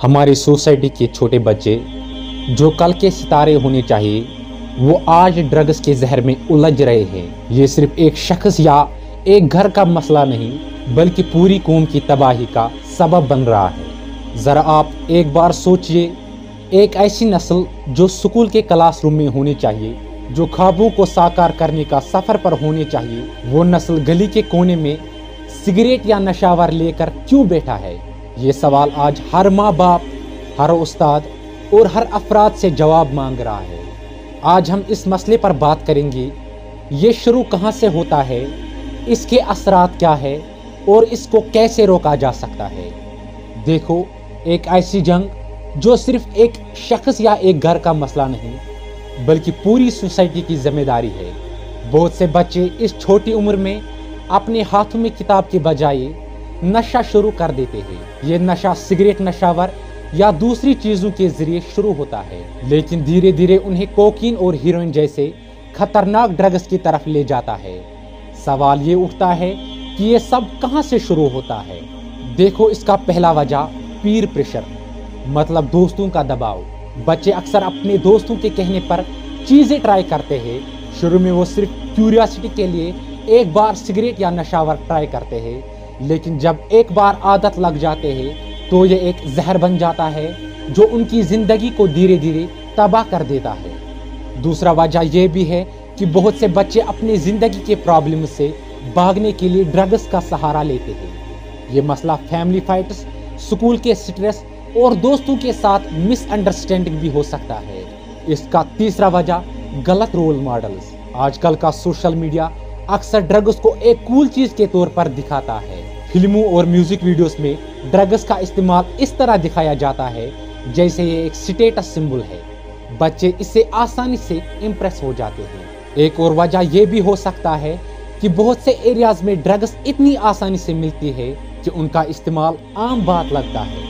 ہماری سوسائٹی کے چھوٹے بچے جو کل کے ستارے ہونے چاہیے وہ آج ڈرگز کے زہر میں الجھ رہے ہیں۔ یہ صرف ایک شخص یا ایک گھر کا مسئلہ نہیں بلکہ پوری قوم کی تباہی کا سبب بن رہا ہے۔ ذرا آپ ایک بار سوچئے، ایک ایسی نسل جو سکول کے کلاس روم میں ہونی چاہیے، جو خوابوں کو ساکار کرنے کا سفر پر ہونی چاہیے، وہ نسل گلی کے کونے میں سگریٹ یا نشاور لے کر کیوں بیٹھا ہے؟ یہ سوال آج ہر ماں باپ، ہر استاد اور ہر افراد سے جواب مانگ رہا ہے۔ آج ہم اس مسئلے پر بات کریں گے، یہ شروع کہاں سے ہوتا ہے، اس کے اثرات کیا ہے اور اس کو کیسے روکا جا سکتا ہے۔ دیکھو، ایک ایسی جنگ جو صرف ایک شخص یا ایک گھر کا مسئلہ نہیں بلکہ پوری سوسائٹی کی ذمہ داری ہے۔ بہت سے بچے اس چھوٹی عمر میں اپنے ہاتھوں میں کتاب کے بجائے نشہ شروع کر دیتے ہیں۔ یہ نشہ سگریٹ، نشاور یا دوسری چیزوں کے ذریعے شروع ہوتا ہے، لیکن دھیرے دھیرے انہیں کوکین اور ہیروئن جیسے خطرناک ڈرگز کی طرف لے جاتا ہے۔ سوال یہ اٹھتا ہے کہ یہ سب کہاں سے شروع ہوتا ہے؟ دیکھو، اس کا پہلا وجہ پیر پریشر، مطلب دوستوں کا دباؤ۔ بچے اکثر اپنے دوستوں کے کہنے پر چیزیں ٹرائی کرتے ہیں۔ شروع میں وہ صرف کیوریاسٹی کے لیے ایک بار سگریٹ یا نشاور ٹرائی کرتے ہیں، لیکن جب ایک بار عادت لگ جاتے ہیں تو یہ ایک زہر بن جاتا ہے جو ان کی زندگی کو دھیرے دھیرے تباہ کر دیتا ہے۔ دوسرا وجہ یہ بھی ہے کہ بہت سے بچے اپنی زندگی کے پرابلم سے بھاگنے کے لیے ڈرگز کا سہارا لیتے ہیں۔ یہ مسئلہ فیملی فائٹس، سکول کے سٹریس اور دوستوں کے ساتھ مس انڈرسٹینڈنگ بھی ہو سکتا ہے۔ اس کا تیسرا وجہ غلط رول ماڈلز۔ آج کل کا سوشل میڈیا اکثر ڈرگز کو ایک کول چیز کے طور پر دکھاتا ہے۔ فلموں اور میوزک ویڈیوز میں ڈرگز کا استعمال اس طرح دکھایا جاتا ہے جیسے یہ ایک سٹیٹس سمبل ہے۔ بچے اس سے آسانی سے امپریس ہو جاتے ہیں۔ ایک اور وجہ یہ بھی ہو سکتا ہے کہ بہت سے ایریاز میں ڈرگز اتنی آسانی سے ملتی ہے کہ ان کا استعمال عام بات لگتا ہے۔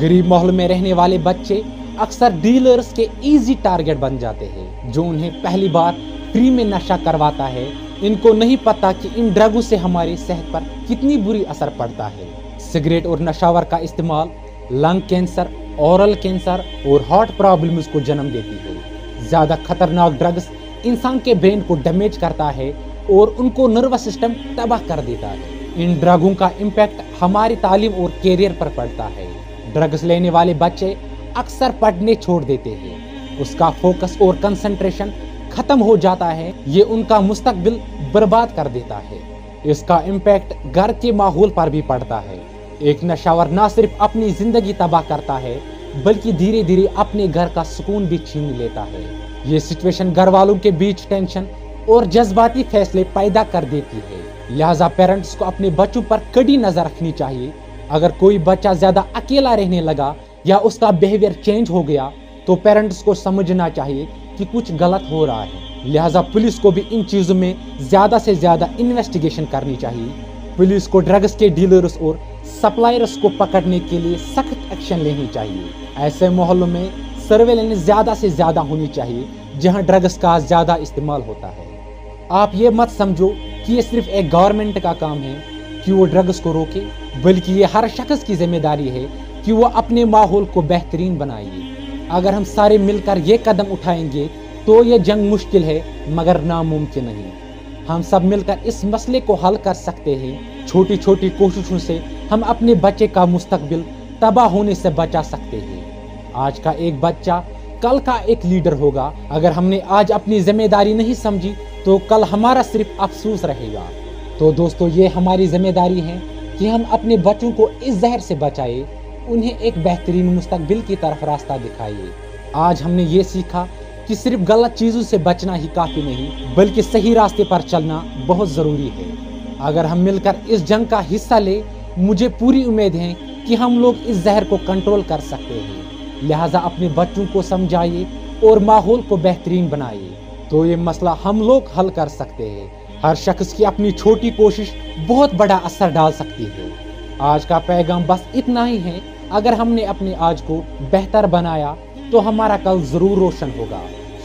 غریب ماحول میں رہنے والے بچے اکثر ڈیلرز کے ایزی ٹارگٹ بن جاتے ہیں، جو انہیں پہلی بار فری میں نشہ کرواتا ہے۔ ان کو نہیں پتا کہ ان ڈرگوں سے ہماری صحت پر کتنی بری اثر پڑتا ہے۔ سگریٹ اور نشاور کا استعمال لنگ کینسر، اورل کینسر اور ہارٹ پرابلمز کو جنم دیتی ہے۔ زیادہ خطرناک ڈرگز انسان کے برین کو ڈیمیج کرتا ہے اور ان کو نروس سسٹم تباہ کر دیتا ہے۔ ان ڈرگوں کا امپیکٹ ہماری تعلیم اور کیریئر پر پڑتا ہے۔ ڈرگز لینے والے بچے اکثر پڑھنے چھوڑ دیتے ہیں، اس کا فوکس اور کنسنٹریشن ختم ہو جاتا ہے، یہ ان کا مستقبل برباد کر دیتا ہے۔ اس کا امپیکٹ گھر کے ماحول پر بھی پڑتا ہے۔ ایک نشاور نہ صرف اپنی زندگی تباہ کرتا ہے بلکہ دھیرے دھیرے اپنے گھر کا سکون بھی چھین لیتا ہے۔ یہ سچویشن گھر والوں کے بیچ ٹینشن اور جذباتی فیصلے پیدا کر دیتی ہے۔ لہٰذا پیرنٹس کو اپنے بچوں پر کڑی نظر رکھنی چاہیے۔ اگر کوئی بچہ زیادہ اکیلا رہنے لگا یا اس کا بیہیویئر چینج ہو گیا تو پیرنٹس کو سمجھنا چاہیے کہ کچھ غلط ہو رہا ہے۔ لہٰذا پولیس کو بھی ان چیزوں میں زیادہ سے زیادہ انویسٹیگیشن کرنی چاہیے۔ پولیس کو ڈرگز کے ڈیلرز اور سپلائرز کو پکڑنے کے لیے سخت ایکشن لینی چاہیے۔ ایسے محلوں میں سرویلنس زیادہ سے زیادہ ہونی چاہیے جہاں ڈرگز کا زیادہ استعمال ہوتا ہے۔ آپ یہ مت سمجھو کہ یہ صرف ایک گورنمنٹ کا کام ہے کہ وہ ڈرگز کو روکے، بلکہ یہ ہر شخص کی ذمہ داری ہے کہ وہ اپنے ماحول کو بہترین بنائے۔ اگر ہم سارے مل کر یہ قدم اٹھائیں گے تو یہ جنگ مشکل ہے مگر ناممکن نہیں۔ ہم سب مل کر اس مسئلے کو حل کر سکتے ہیں۔ چھوٹی چھوٹی کوششوں سے ہم اپنے بچے کا مستقبل تباہ ہونے سے بچا سکتے ہیں۔ آج کا ایک بچہ کل کا ایک لیڈر ہوگا۔ اگر ہم نے آج اپنی ذمہ داری نہیں سمجھی تو کل ہمارا صرف افسوس رہے گا۔ تو دوستو، یہ ہماری ذمہ داری ہے کہ ہم اپنے بچوں کو اس زہر سے بچائیں، انہیں ایک بہترین مستقبل کی طرف راستہ دکھائیے۔ آج ہم نے یہ سیکھا کہ صرف غلط چیزوں سے بچنا ہی کافی نہیں بلکہ صحیح راستے پر چلنا بہت ضروری ہے۔ اگر ہم مل کر اس جنگ کا حصہ لیں، مجھے پوری امید ہے کہ ہم لوگ اس زہر کو کنٹرول کر سکتے ہیں۔ لہٰذا اپنے بچوں کو سمجھائیے اور ماحول کو بہترین بنائیے، تو یہ مسئلہ ہم لوگ حل کر سکتے ہیں۔ ہر شخص کی اپنی چھوٹی کوشش بہت بڑا اثر ڈال سکتی ہے۔ آج کا پیغام بس اتنا ہی ہے۔ اگر ہم نے اپنے آج کو بہتر بنایا تو ہمارا کل ضرور روشن ہوگا۔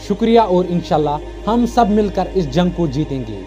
شکریہ، اور انشاءاللہ ہم سب مل کر اس جنگ کو جیتیں گے۔